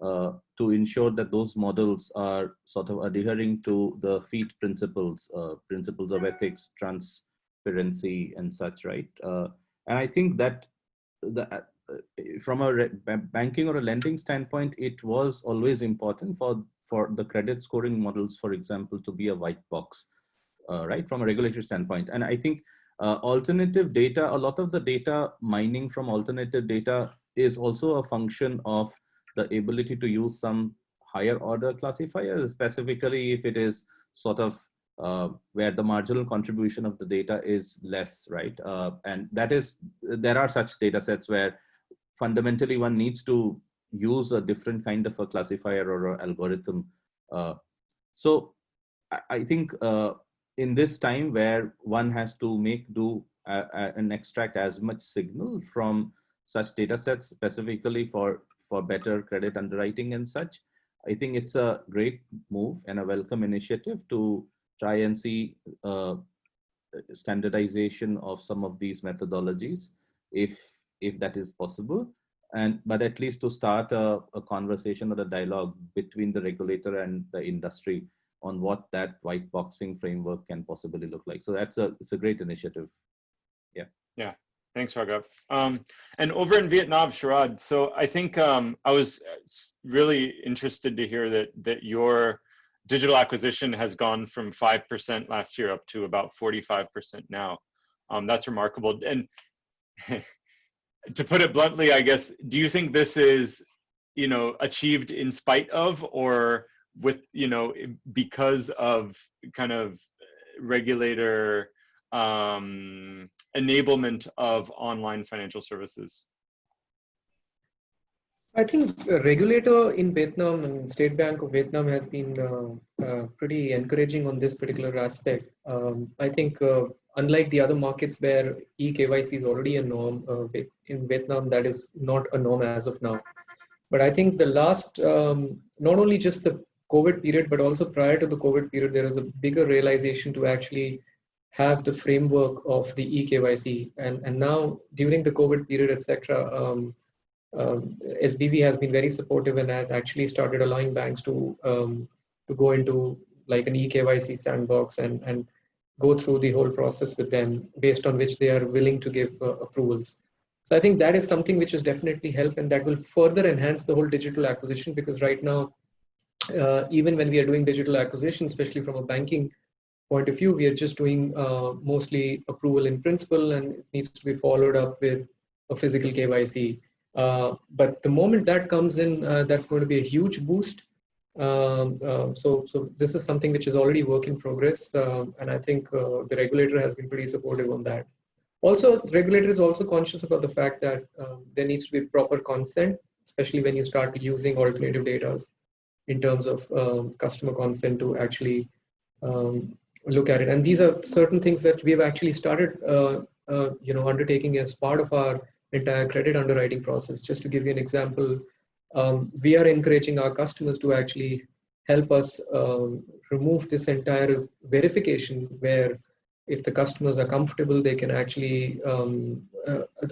to ensure that those models are sort of adhering to the FEAT principles, principles of ethics, transparency, and such, right? And I think that from a banking or a lending standpoint, it was always important for the credit scoring models, for example, to be a white box, right, from a regulatory standpoint. And I think alternative data, a lot of the data mining from alternative data is also a function of the ability to use some higher order classifiers, specifically if it is sort of where the marginal contribution of the data is less, right? And that is, there are such data sets where fundamentally one needs to use a different kind of a classifier or an algorithm. So I think in this time where one has to and extract as much signal from such data sets, specifically for better credit underwriting and such, I think it's a great move and a welcome initiative to try and see standardization of some of these methodologies, if that is possible. But at least to start a conversation or a dialogue between the regulator and the industry on what that white boxing framework can possibly look like. So it's a great initiative. Yeah. Thanks, Raghav. And over in Vietnam, Sharad, so I think I was really interested to hear that your digital acquisition has gone from 5% last year up to about 45% now. That's remarkable. And to put it bluntly, I guess, do you think this is, achieved in spite of, or with, because of kind of regulator enablement of online financial services? I think the regulator in Vietnam and State Bank of Vietnam has been pretty encouraging on this particular aspect. I think unlike the other markets where eKYC is already a norm, in Vietnam that is not a norm as of now. But I think the last, not only just the COVID period, but also prior to the COVID period, there was a bigger realization to actually have the framework of the eKYC. And now during the COVID period, etc., SBV has been very supportive and has actually started allowing banks to go into like an eKYC sandbox and go through the whole process with them, based on which they are willing to give approvals. So I think that is something which has definitely helped, and that will further enhance the whole digital acquisition, because right now, even when we are doing digital acquisition, especially from a banking point of view, we are just doing mostly approval in principle, and it needs to be followed up with a physical KYC. But the moment that comes in, that's going to be a huge boost. So this is something which is already work in progress, and I think the regulator has been pretty supportive on that. Also, the regulator is also conscious about the fact that there needs to be proper consent, especially when you start using alternative data in terms of customer consent to actually look at it. And these are certain things that we have actually started undertaking as part of our entire credit underwriting process. Just to give you an example, we are encouraging our customers to actually help us remove this entire verification where if the customers are comfortable, they can actually,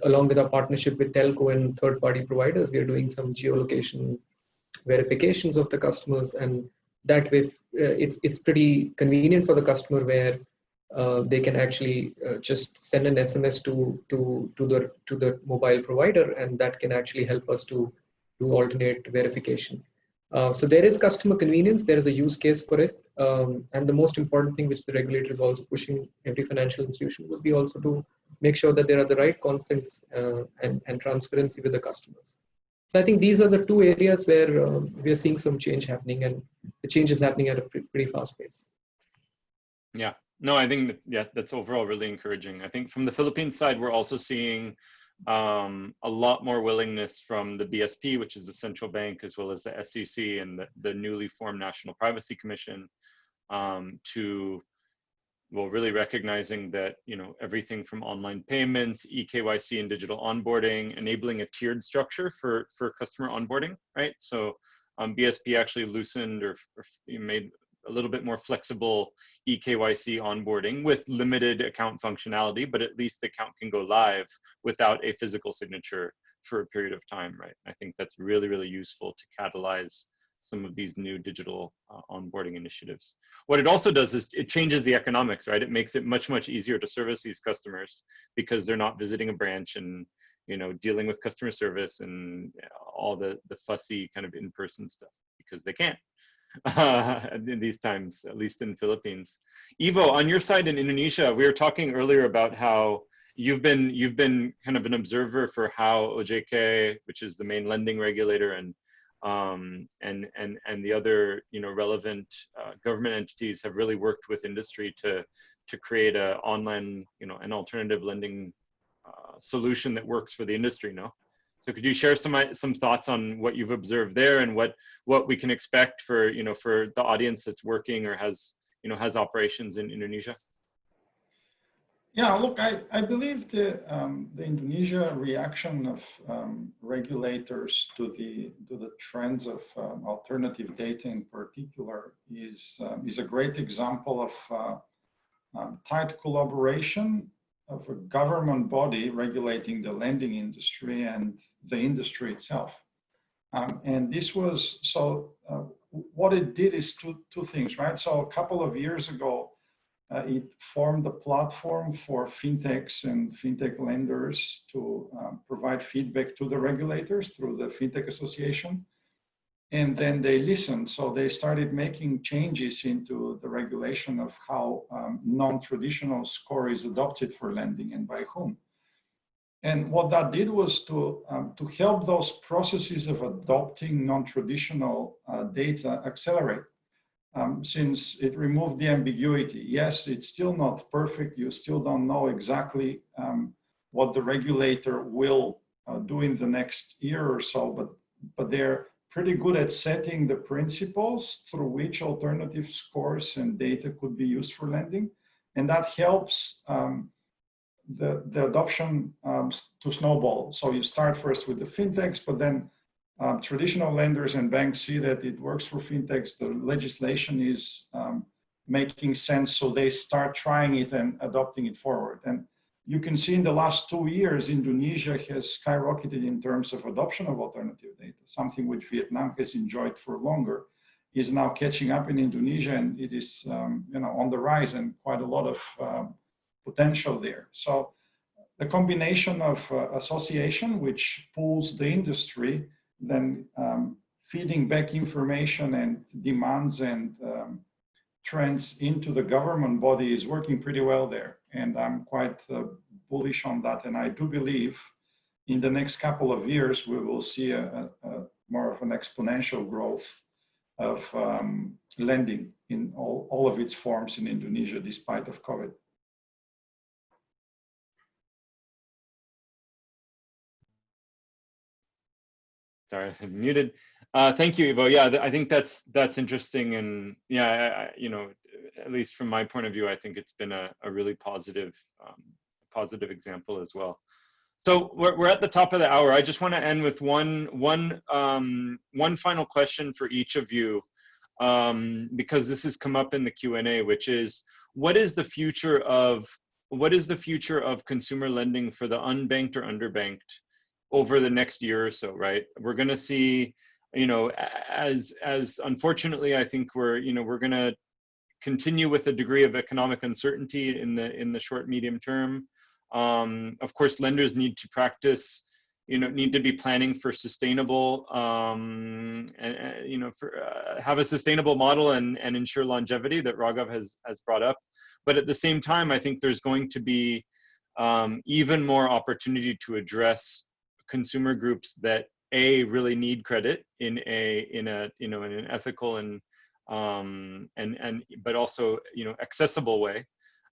along with our partnership with telco and third-party providers, we are doing some geolocation verifications of the customers, and that way it's pretty convenient for the customer, where they can actually just send an SMS to the mobile provider, and that can actually help us to do alternate verification. So there is customer convenience, there is a use case for it, and the most important thing which the regulator is also pushing every financial institution would be also to make sure that there are the right consents and transparency with the customers. So I think these are the two areas where we are seeing some change happening, and the change is happening at a pretty fast pace. Yeah, no, I think that's overall really encouraging. I think from the Philippines side, we're also seeing a lot more willingness from the BSP, which is the central bank, as well as the SEC and the newly formed National Privacy Commission, to, well, really recognizing that, you know, everything from online payments, eKYC and digital onboarding, enabling a tiered structure for customer onboarding, right? So BSP actually loosened or made a little bit more flexible eKYC onboarding with limited account functionality, but at least the account can go live without a physical signature for a period of time, right? I think that's really, really useful to catalyze some of these new digital onboarding initiatives. What it also does is it changes the economics, right? It makes it much, much easier to service these customers because they're not visiting a branch and, you know, dealing with customer service and all the fussy kind of in-person stuff, because they can't. In these times, at least in Philippines. Ivo, on your side in Indonesia, we were talking earlier about how you've been kind of an observer for how OJK, which is the main lending regulator, and the other, you know, relevant government entities have really worked with industry to create a online, you know, an alternative lending solution that works for the industry. No. So could you share some thoughts on what you've observed there, and what we can expect for, you know, for the audience that's working or has, you know, has operations in Indonesia? Yeah, look, I believe the Indonesia reaction of regulators to the trends of alternative data in particular is a great example of tight collaboration of a government body regulating the lending industry and the industry itself. And this was, so what it did is two things, right? So a couple of years ago, it formed a platform for fintechs and fintech lenders to provide feedback to the regulators through the Fintech Association. And then they listened. So they started making changes into the regulation of how non-traditional score is adopted for lending and by whom. And what that did was to help those processes of adopting non-traditional data accelerate. Since it removed the ambiguity. Yes, it's still not perfect. You still don't know exactly what the regulator will do in the next year or so, but they're pretty good at setting the principles through which alternative scores and data could be used for lending. And that helps the adoption to snowball. So you start first with the fintechs, but then traditional lenders and banks see that it works for fintechs. The legislation is making sense, so they start trying it and adopting it forward. And you can see in the last 2 years, Indonesia has skyrocketed in terms of adoption of alternative data. Something which Vietnam has enjoyed for longer is now catching up in Indonesia, and it is you know, on the rise, and quite a lot of potential there. So the combination of association, which pulls the industry, then feeding back information and demands and trends into the government body is working pretty well there. And I'm quite bullish on that. And I do believe in the next couple of years, we will see a more of an exponential growth of lending in all of its forms in Indonesia, despite of COVID. Sorry, I'm muted. Thank you, Ivo. Yeah, I think that's interesting, and yeah, you know, at least from my point of view, I think it's been a really positive example as well. So we're at the top of the hour. I just want to end with one final question for each of you. because this has come up in the Q&A, which is, what is the future of consumer lending for the unbanked or underbanked over the next year or so, right? We're going to see, you know, as unfortunately, I think we're going to continue with a degree of economic uncertainty in the short, medium term. Of course, lenders need to practice, need to be planning for sustainable, have a sustainable model and ensure longevity that Raghav has brought up. But at the same time, I think there's going to be even more opportunity to address consumer groups that really need credit in an ethical and but also accessible way.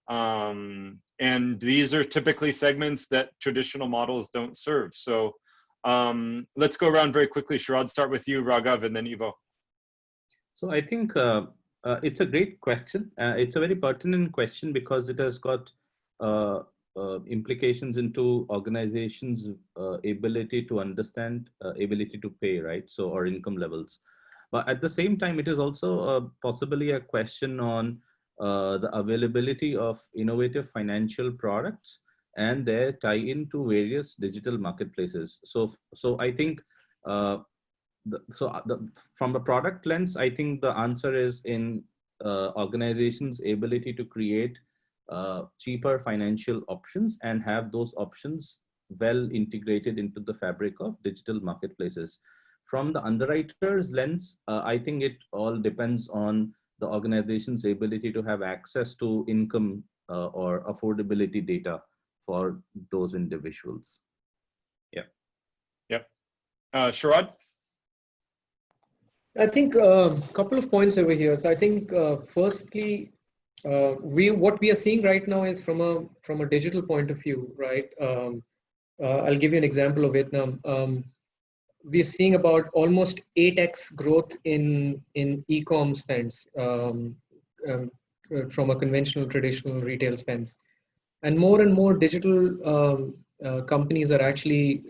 And these are typically segments that traditional models don't serve. So let's go around very quickly. Sharad, start with you, Raghav, and then Ivo. So I think it's a great question. It's a very pertinent question because it has got implications into organizations' ability to understand, ability to pay, right? So, or income levels. But at the same time, it is also possibly a question on the availability of innovative financial products and their tie-in to various digital marketplaces. So I think from the product lens, I think the answer is in organizations' ability to create cheaper financial options and have those options well integrated into the fabric of digital marketplaces. From the underwriter's lens, I think it all depends on the organization's ability to have access to income or affordability data for those individuals. Yeah. Yep. Sharad? I think a couple of points over here. So I think firstly, what we are seeing right now is from a digital point of view, right? I'll give you an example of Vietnam. We're seeing about almost 8x growth in e-com spends from a conventional, traditional retail spends, and more digital companies are actually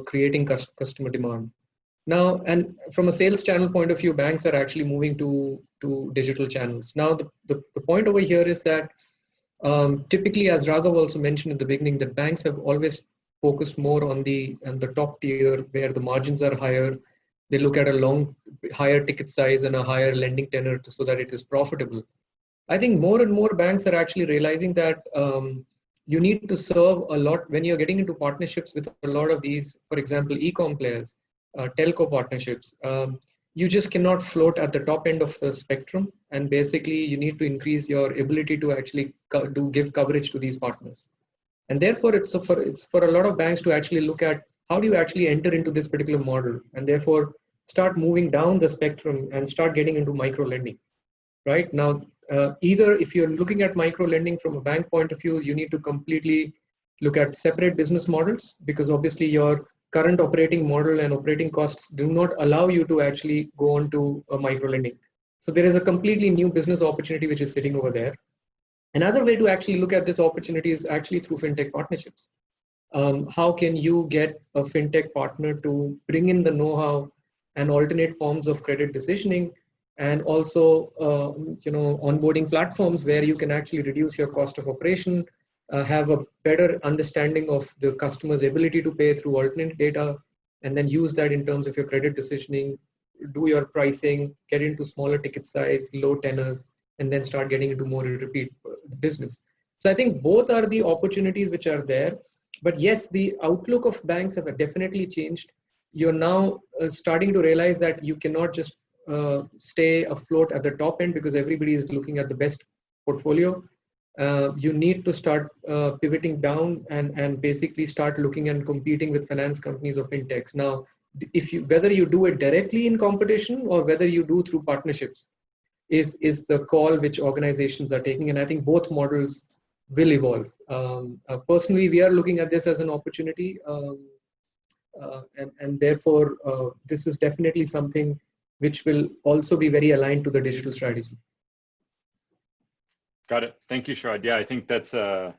creating customer demand now. And from a sales channel point of view, banks are actually moving to digital channels. Now the point over here is that typically, as Raghav also mentioned at the beginning, that banks have always focused more on the top tier where the margins are higher. They look at a higher ticket size and a higher lending tenor so that it is profitable. I think more and more banks are actually realizing that you need to serve a lot when you're getting into partnerships with a lot of these, for example, e-com players, telco partnerships. You just cannot float at the top end of the spectrum, and basically you need to increase your ability to actually give coverage to these partners. And therefore, it's for a lot of banks to actually look at how do you actually enter into this particular model, and therefore start moving down the spectrum and start getting into micro lending. Right now, either if you're looking at micro lending from a bank point of view, you need to completely look at separate business models, because obviously your current operating model and operating costs do not allow you to actually go on to a micro lending. So there is a completely new business opportunity which is sitting over there. Another way to actually look at this opportunity is actually through fintech partnerships. How can you get a fintech partner to bring in the know-how and alternate forms of credit decisioning, and also onboarding platforms where you can actually reduce your cost of operation, have a better understanding of the customer's ability to pay through alternate data, and then use that in terms of your credit decisioning, do your pricing, get into smaller ticket size, low tenors, and then start getting into more repeat business. So I think both are the opportunities which are there. But yes, the outlook of banks have definitely changed. You're now starting to realize that you cannot just stay afloat at the top end because everybody is looking at the best portfolio. You need to start pivoting down and basically start looking and competing with finance companies or fintechs. Now, whether you do it directly in competition or whether you do through partnerships is the call which organizations are taking. And I think both models will evolve. Personally, we are looking at this as an opportunity. And therefore, this is definitely something which will also be very aligned to the digital strategy. Got it. Thank you, Sharad. Yeah, I think that's it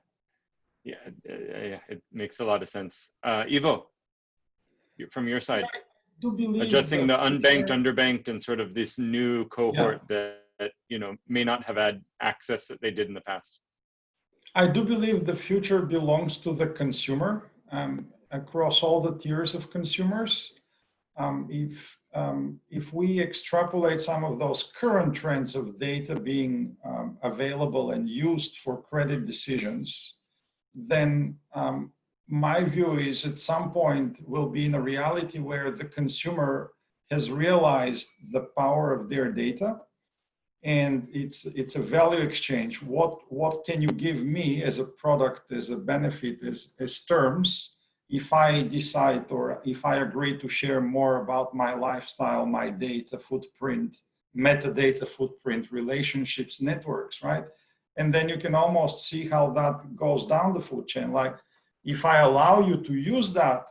makes a lot of sense. Ivo, from your side. do believe adjusting the unbanked, future, underbanked, and sort of this new cohort that may not have had access that they did in the past. I do believe the future belongs to the consumer across all the tiers of consumers. If we extrapolate some of those current trends of data being available and used for credit decisions, then my view is at some point we'll be in a reality where the consumer has realized the power of their data, and it's a value exchange. What can you give me as a product, as a benefit, as terms, if I decide or if I agree to share more about my lifestyle, my data footprint, metadata footprint, relationships, networks, right? And then you can almost see how that goes down the food chain. Like, if I allow you to use that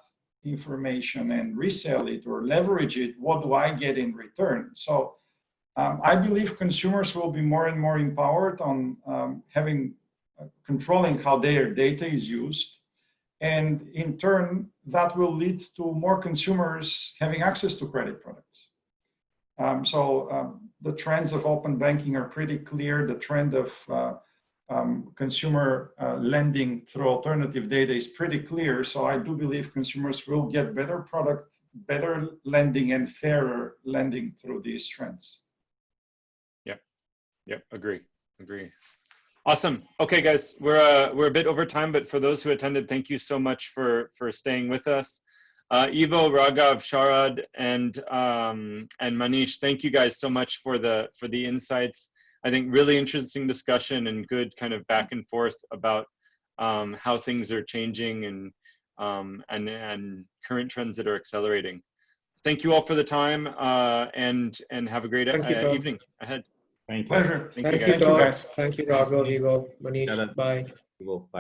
information and resell it or leverage it, what do I get in return? So I believe consumers will be more and more empowered on controlling how their data is used. And in turn, that will lead to more consumers having access to credit products. The trends of open banking are pretty clear. The trend of consumer lending through alternative data is pretty clear. So I do believe consumers will get better product, better lending, and fairer lending through these trends. Yep, agree. Awesome. Okay, guys, we're a bit over time, but for those who attended, thank you so much for staying with us. Ivo, Raghav, Sharad, and Manish, thank you guys so much for the insights. I think really interesting discussion and good kind of back and forth about how things are changing and current trends that are accelerating. Thank you all for the time and have a great evening ahead. Thank you. Pleasure. Thank you, guys. Thank you, Raghav, Ivo, Manish. Bye. Bye.